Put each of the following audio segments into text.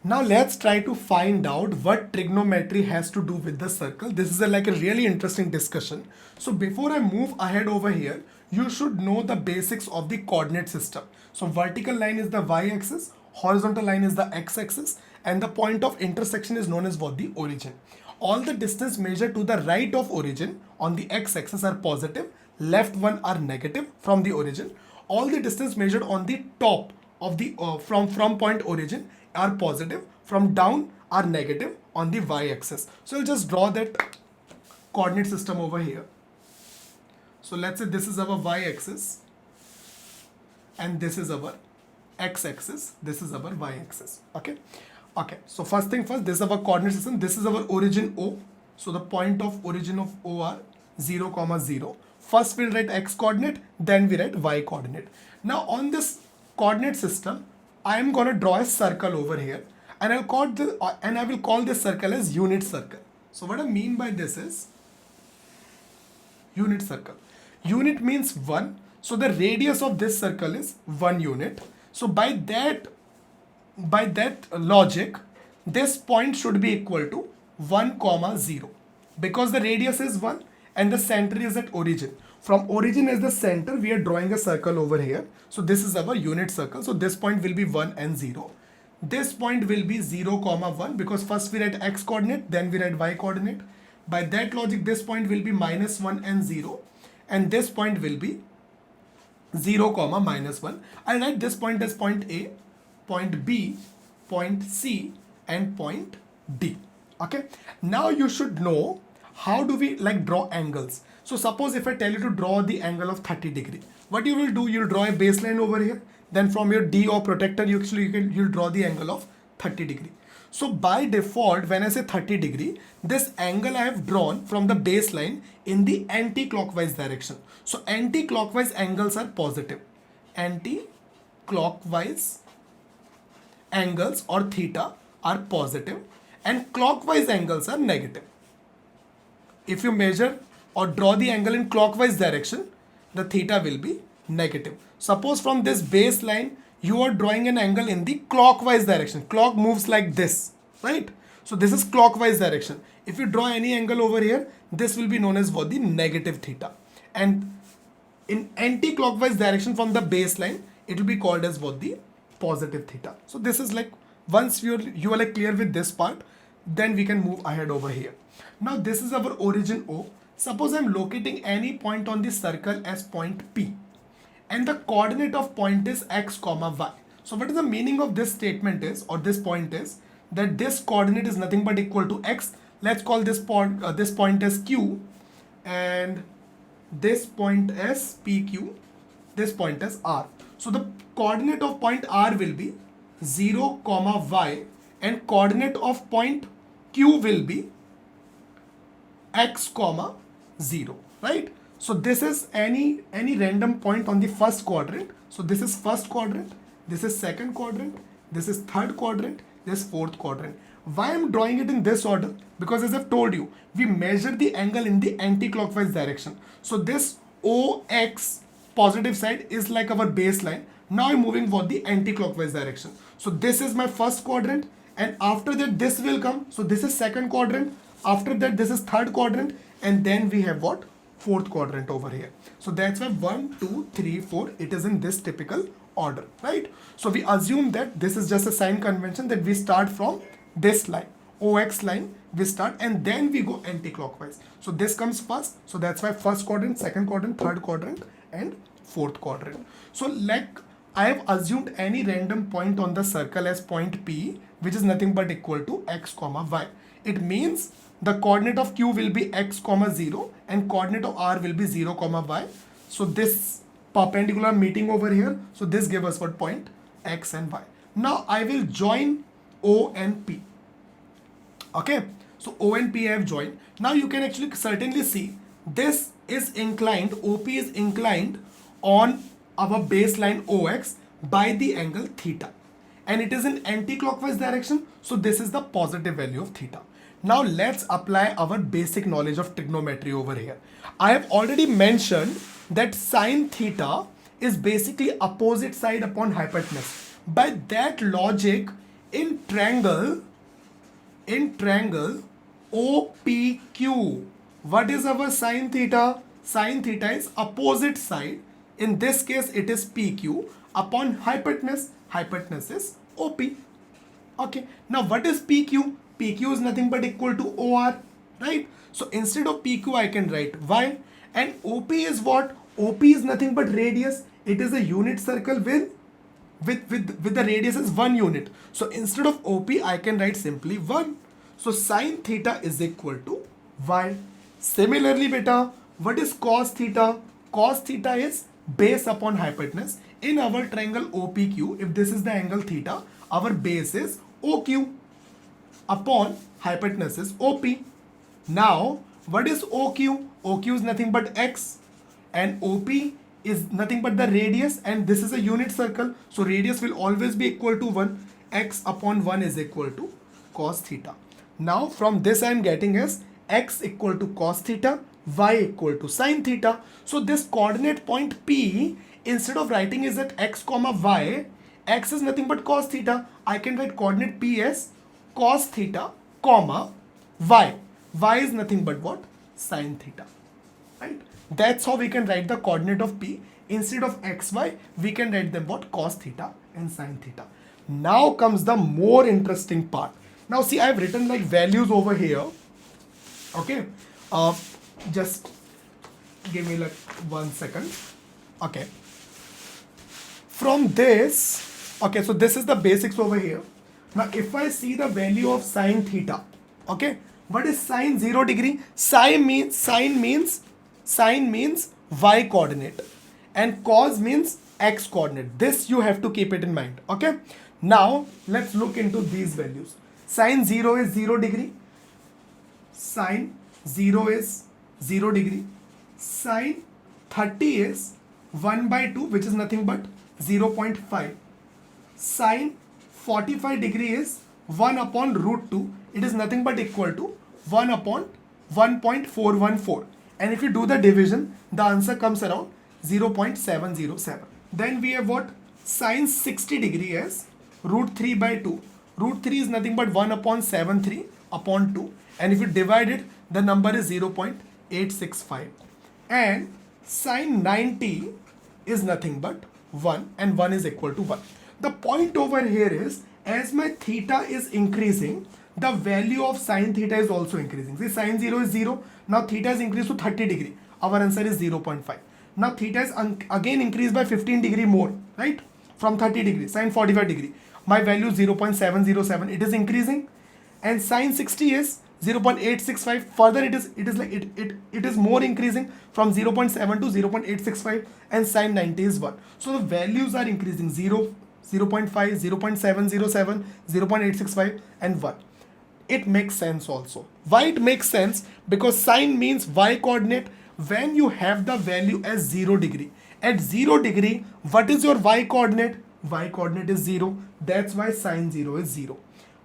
Now let's try to find out what trigonometry has to do with the circle. This is like a really interesting discussion. So before I move ahead over here, you should know the basics of the coordinate system. So vertical line is the y-axis, horizontal line is the x-axis, and the point of intersection is known as what? The origin. All the distance measured to the right of origin on the x-axis are positive, left one are negative from the origin. All the distance measured on the top of the from point origin are positive, from down are negative on the y-axis. So I'll just draw that coordinate system over here. So let's say this is our y-axis and this is our x-axis, this is our y-axis. Okay, so first thing first, this is our coordinate system, this is our origin O. So the point of origin of O are 0, 0. First we'll write x coordinate, then we write y coordinate. Now on this coordinate system, I am going to draw a circle over here, and I will call this circle as unit circle. So what I mean by this is unit circle. Unit means 1. So the radius of this circle is 1 unit. So by that logic, this point should be equal to 1, 0, because the radius is 1 and the center is at origin. From origin as the center, we are drawing a circle over here. So this is our unit circle. So this point will be 1 and 0. This point will be 0, 1, because first we write x coordinate, then we write y coordinate. By that logic, this point will be -1 and 0. And this point will be 0, -1. I'll write this point as point A, point B, point C, and point D. Okay. Now you should know how do we draw angles. So suppose if I tell you to draw the angle of 30 degree, what you will do, you'll draw a baseline over here. Then from your D or protractor, you'll draw the angle of 30 degree. So by default, when I say 30 degree, this angle I have drawn from the baseline in the anti-clockwise direction. So anti-clockwise angles are positive. Anti-clockwise angles or theta are positive and clockwise angles are negative. If you measure or draw the angle in clockwise direction, the theta will be negative. Suppose from this baseline, you are drawing an angle in the clockwise direction. Clock moves like this, right? So this is clockwise direction. If you draw any angle over here, this will be known as what? The negative theta. And in anti-clockwise direction from the baseline, it will be called as what? The positive theta. So this is once you are clear with this part, then we can move ahead over here. Now this is our origin O. Suppose I am locating any point on the circle as point P, and the coordinate of point is x, y. So what is the meaning of this statement is, or this point is, that this coordinate is nothing but equal to x. Let's call this point as Q, and this point as PQ, this point as R. So the coordinate of point R will be 0, y, and coordinate of point Q will be x, 0, right? So this is any random point on the first quadrant. So this is first quadrant, this is second quadrant, this is third quadrant, this is fourth quadrant. Why I'm drawing it in this order? Because as I've told you, we measure the angle in the anti-clockwise direction. So this OX positive side is like our baseline. Now I'm moving for the anti-clockwise direction. So this is my first quadrant, and after that this will come. So this is second quadrant. After that this is third quadrant, and then we have what? Fourth quadrant over here. So that's why 1, 2, 3, 4, it is in this typical order, right? So we assume that this is just a sign convention, that we start from this line, OX line, we start, and then we go anti-clockwise. So this comes first. So that's why first quadrant, second quadrant, third quadrant, and fourth quadrant. So I have assumed any random point on the circle as point P, which is nothing but equal to x, y. It means the coordinate of Q will be x, 0, and coordinate of R will be 0, y. So this perpendicular meeting over here, so this gives us what? Point x and y. Now I will join O and P. Okay, so O and P I have joined. Now you can actually certainly see this is inclined, OP is inclined on our baseline OX by the angle theta, and it is in anti-clockwise direction. So this is the positive value of theta. Now let's apply our basic knowledge of trigonometry over here. I have already mentioned that sine theta is basically opposite side upon hypotenuse. By that logic, In triangle OPQ, what is our sine theta? Sine theta is opposite side. In this case, it is PQ upon hypotenuse. Hypotenuse is OP. Okay. Now, what is PQ? PQ is nothing but equal to OR, right? So, instead of PQ, I can write Y. And OP is what? OP is nothing but radius. It is a unit circle with the radius is 1 unit. So, instead of OP, I can write simply 1. So, sine theta is equal to Y. Similarly, beta, what is cos theta? Cos theta is base upon hypotenuse. In our triangle OPQ, if this is the angle theta, our base is OQ upon hypotenuse is OP. Now, what is OQ? OQ is nothing but X and OP is nothing but the radius, and this is a unit circle. So, radius will always be equal to 1. X upon 1 is equal to cos theta. Now, from this I am getting as X equal to cos theta, Y equal to sine theta. So, this coordinate point P, instead of writing is at X comma Y, X is nothing but cos theta. I can write coordinate P as cos theta comma Y. Y is nothing but what? Sine theta. Right? That's how we can write the coordinate of P. Instead of XY, we can write them what? Cos theta and sine theta. Now comes the more interesting part. Now see, I have written like values over here. Okay. Just give me like 1 second. Okay. From this, okay, so this is the basics over here. Now if I see the value of sine theta, okay, what is sine 0 degree? Sine means y coordinate and cos means x coordinate. This you have to keep it in mind. Okay. Now let's look into these values. Sine 0 is 0 degree. Sine 0 is 0 degree. Sine 30 is 1 by 2, which is nothing but 0.5. Sine 45 degree is 1 upon root 2. It is nothing but equal to 1 upon 1.414. And if you do the division, the answer comes around 0.707. Then we have what? Sine 60 degree as root 3 by 2. Root 3 is nothing but 1 upon 73 upon 2. And if you divide it, the number is 0.865. And sine 90 is nothing but 1, and 1 is equal to 1. The point over here is, as my theta is increasing, the value of sine theta is also increasing. See, sine 0 is 0. Now theta is increased to 30 degree. Our answer is 0.5. Now theta is again increased by 15 degree more, right? From 30 degree, sine 45 degree. My value is 0.707. It is increasing. And sine 60 is 0.865. Further it is more increasing from 0.7 to 0.865, and sine 90 is 1. So the values are increasing 0, 0.5, 0.707, 0.865 and 1. It makes sense also. Why it makes sense? Because sine means y coordinate. When you have the value as 0 degree, at 0 degree, what is your y coordinate? Y coordinate is 0. That's why sine 0 is 0.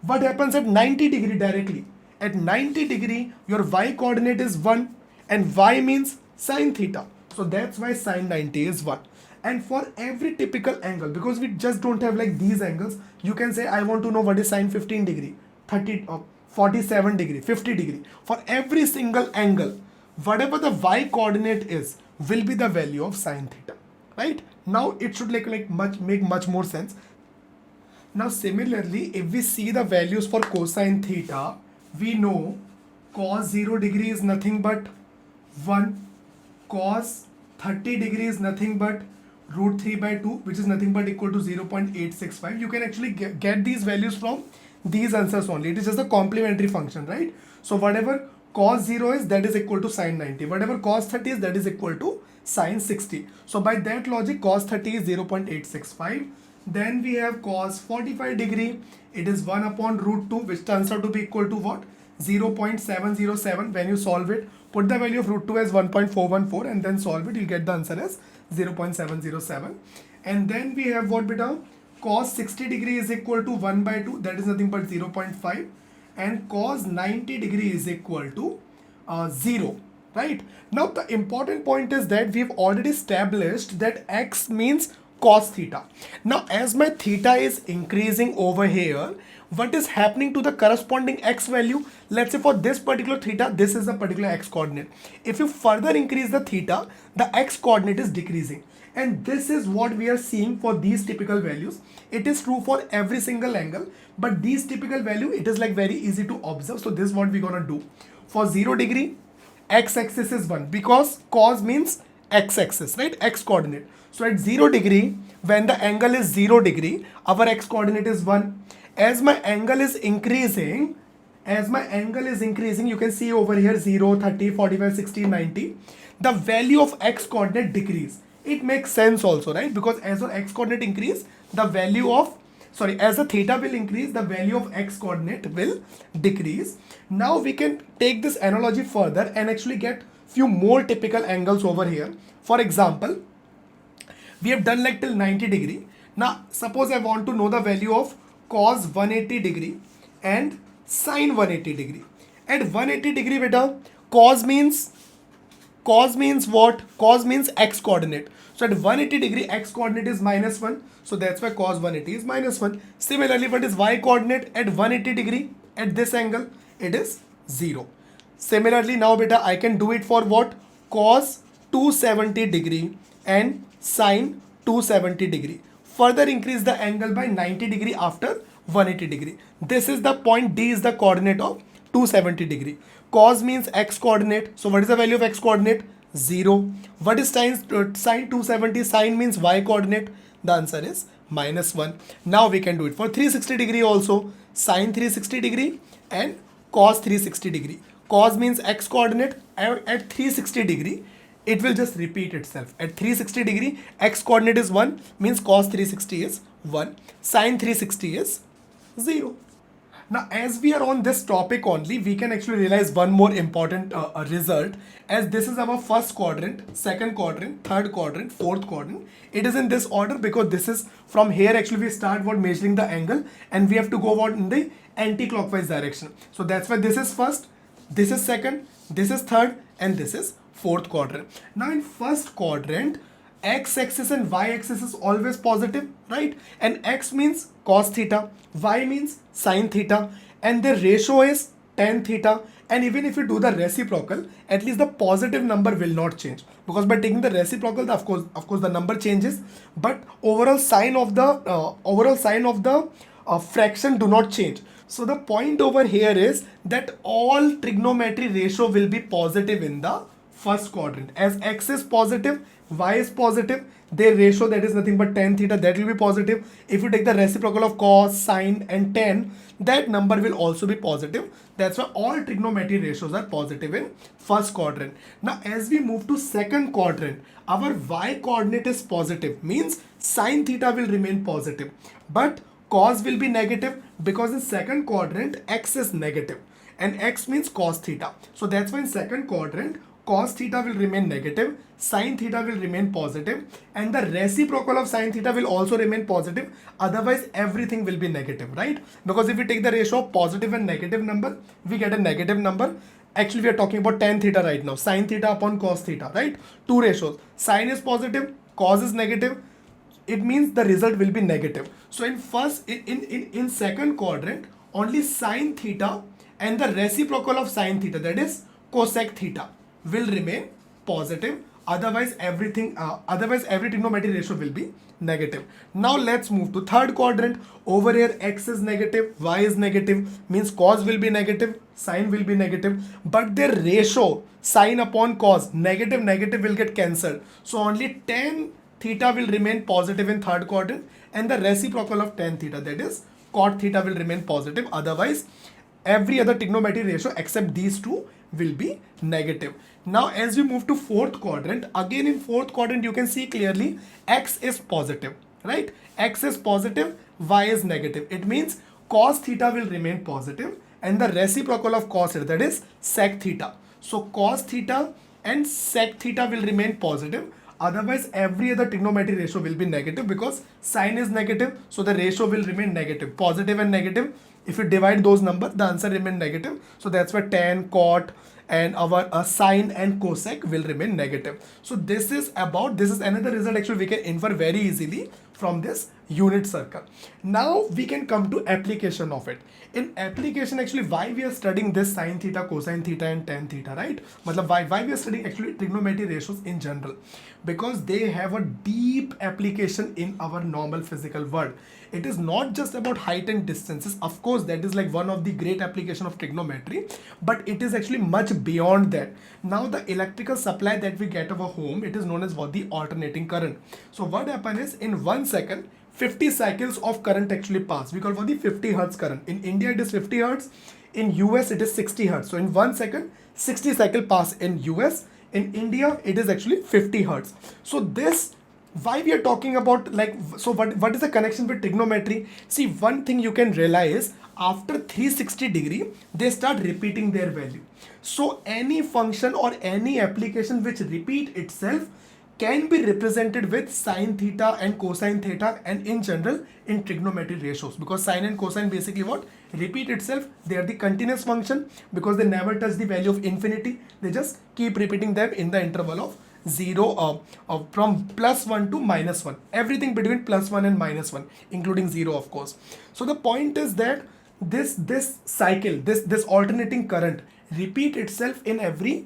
What happens at 90 degree directly? At 90 degree, your y coordinate is 1, and y means sine theta. So that's why sine 90 is 1. And for every typical angle, because we just don't have like these angles, you can say I want to know what is sine 15 degree, 30, 47 degree, 50 degree. For every single angle, whatever the y coordinate is, will be the value of sine theta. Right? Now it should make much more sense. Now similarly, if we see the values for cosine theta, we know cos 0 degree is nothing but 1, cos 30 degree is nothing but root 3 by 2, which is nothing but equal to 0.865. You can actually get these values from these answers only. It is just a complementary function, right? So whatever cos 0 is, that is equal to sine 90. Whatever cos 30 is, that is equal to sine 60. So by that logic, cos 30 is 0.865. Then we have cos 45 degree. It is 1 upon root 2, which turns out to be equal to what? 0.707. When you solve it, put the value of root 2 as 1.414 and then solve it. You'll get the answer as 0.707. And then we have what, beta? Cos 60 degree is equal to 1 by 2. That is nothing but 0.5. And cos 90 degree is equal to 0. Right? Now the important point is that we've already established that x means cos theta. Now as my theta is increasing over here, what is happening to the corresponding x value? Let's say for this particular theta, this is the particular x coordinate. If you further increase the theta, the x coordinate is decreasing. And this is what we are seeing for these typical values. It is true for every single angle, but these typical value, it is like very easy to observe. So this is what we're gonna do. For 0 degree, x-axis is 1 because cos means x-axis, right? X coordinate. So at 0 degree, when the angle is 0 degree, our x coordinate is 1. As my angle is increasing, you can see over here 0, 30, 45, 60, 90. The value of x coordinate decrease. It makes sense also, right? Because as the x coordinate increase, the value of, as the theta will increase, the value of x coordinate will decrease. Now we can take this analogy further and actually get few more typical angles over here. For example, we have done like till 90 degree. Now suppose I want to know the value of cos 180 degree and sin 180 degree. At 180 degree, beta, cos means what? Cos means x coordinate. So at 180 degree, x coordinate is -1. So that's why cos 180 is -1. Similarly, what is y coordinate at 180 degree? At this angle, it is 0. Similarly, now beta, I can do it for what? Cos 270 degree and sin 270 degree. Further increase the angle by 90 degree after 180 degree. This is the point. D is the coordinate of 270 degree. Cos means x coordinate. So what is the value of x coordinate? 0. What is sin 270? Sin means y coordinate. The answer is -1. Now we can do it for 360 degree also. Sin 360 degree and cos 360 degree. Cos means x coordinate. At 360 degree, it will just repeat itself. At 360 degree, x coordinate is 1, means cos 360 is 1. Sin 360 is 0. Now as we are on this topic only, we can actually realize one more important result, as this is our first quadrant, second quadrant, third quadrant, fourth quadrant. It is in this order because this is from here actually we start what measuring the angle and we have to go out in the anti-clockwise direction. So that's why this is first, this is second, this is third, and this is fourth quadrant. Now in first quadrant, x-axis and y-axis is always positive, right? And x means cos theta, y means sin theta, and the ratio is tan theta. And even if you do the reciprocal, at least the positive number will not change, because by taking the reciprocal, of course the number changes, but overall sign of the fraction do not change. So the point over here is that all trigonometry ratio will be positive in the first quadrant. As x is positive, y is positive, their ratio, that is nothing but tan theta, that will be positive. If you take the reciprocal of cos, sin and tan, that number will also be positive. That's why all trigonometry ratios are positive in first quadrant. Now as we move to second quadrant, our y coordinate is positive, means sin theta will remain positive, but cos will be negative, because in second quadrant x is negative and x means cos theta. So that's why in second quadrant cos theta will remain negative, sin theta will remain positive, and the reciprocal of sin theta will also remain positive. Otherwise everything will be negative, right? Because if we take the ratio of positive and negative number, we get a negative number. Actually we are talking about tan theta right now, sin theta upon cos theta, right? Two ratios, sin is positive, cos is negative, it means the result will be negative. So in second quadrant, only sin theta and the reciprocal of sin theta, that is cosec theta, will remain positive. Otherwise every trigonometry ratio will be negative. Now let's move to third quadrant. Over here x is negative, y is negative, means cos will be negative, sin will be negative, but their ratio sin upon cos, negative will get cancelled. So only tan theta will remain positive in third quadrant, and the reciprocal of tan theta, that is cot theta, will remain positive. Otherwise every other trigonometry ratio except these two will be negative. Now as we move to fourth quadrant, again in fourth quadrant you can see clearly x is positive, right? X is positive, y is negative. It means cos theta will remain positive and the reciprocal of cos theta, that is sec theta. So cos theta and sec theta will remain positive. Otherwise every other trigonometry ratio will be negative, because sin is negative, so the ratio will remain negative. Positive and negative, if you divide those numbers, the answer remain negative. So that's why tan, cot and our sine and cosec will remain negative. So this is another result actually we can infer very easily from this unit circle. Now we can come to application of it. In application, actually, why we are studying this sine theta, cosine theta, and tan theta, right? Matlab why we are studying actually trigonometry ratios in general? Because they have a deep application in our normal physical world. It is not just about height and distances. Of course, that is like one of the great application of trigonometry, but it is actually much beyond that. Now, the electrical supply that we get of a home, it is known as what the alternating current. So what happens is in 1 second, 50 cycles of current actually pass. We call for the 50 hertz current. In India, it is 50 hertz. In US, it is 60 hertz. So in 1 second, 60 cycle pass in US. In India, it is actually 50 hertz. So this, why we are talking about like, so what is the connection with trigonometry? See, one thing you can realize, after 360-degree, they start repeating their value. So any function or any application which repeat itself can be represented with sine theta and cosine theta, and in general in trigonometry ratios, because sine and cosine basically what? Repeat itself. They are the continuous function because they never touch the value of infinity. They just keep repeating them in the interval of 0 from +1 to -1. Everything between +1 and -1, including 0 of course. So the point is that this cycle, this alternating current repeat itself in every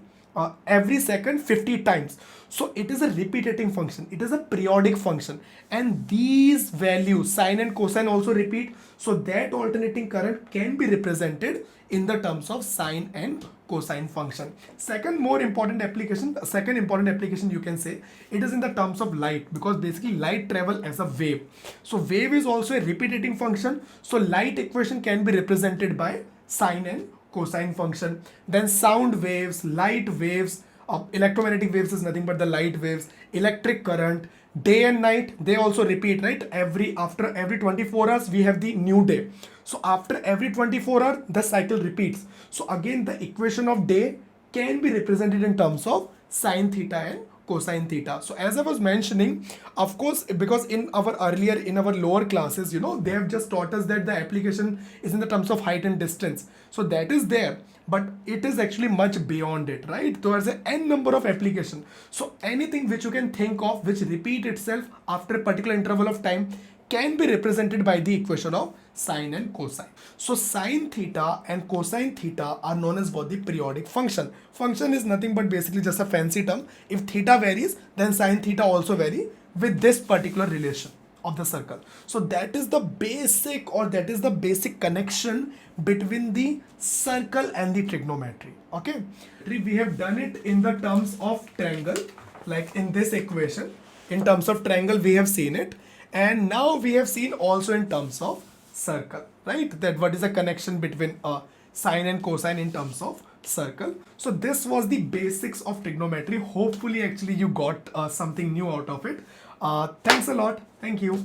second 50 times. So it is a repeating function, it is a periodic function, and these values sine and cosine also repeat. So that alternating current can be represented in the terms of sine and cosine function. Second important application you can say, it is in the terms of light, because basically light travel as a wave. So wave is also a repeating function. So light equation can be represented by sine and cosine function. Then sound waves, light waves, electromagnetic waves is nothing but the light waves, electric current, day and night, they also repeat, right? After every 24 hours we have the new day. So after every 24 hours the cycle repeats. So again the equation of day can be represented in terms of sine theta and cosine theta. So as I was mentioning, of course, because in our lower classes, they have just taught us that the application is in the terms of height and distance. So that is there, but it is actually much beyond it, right? There is an n number of application. So anything which you can think of which repeat itself after a particular interval of time can be represented by the equation of sine and cosine. So sine theta and cosine theta are known as what? The periodic function. Function is nothing but basically just a fancy term. If theta varies, then sine theta also vary with this particular relation of the circle. So that is the basic connection between the circle and the trigonometry. Okay, we have done it in the terms of triangle, like in this equation. In terms of triangle we have seen it, and now we have seen also in terms of circle, right? That what is the connection between sine and cosine in terms of circle. So this was the basics of trigonometry. Hopefully actually you got something new out of it. Thanks a lot. Thank you.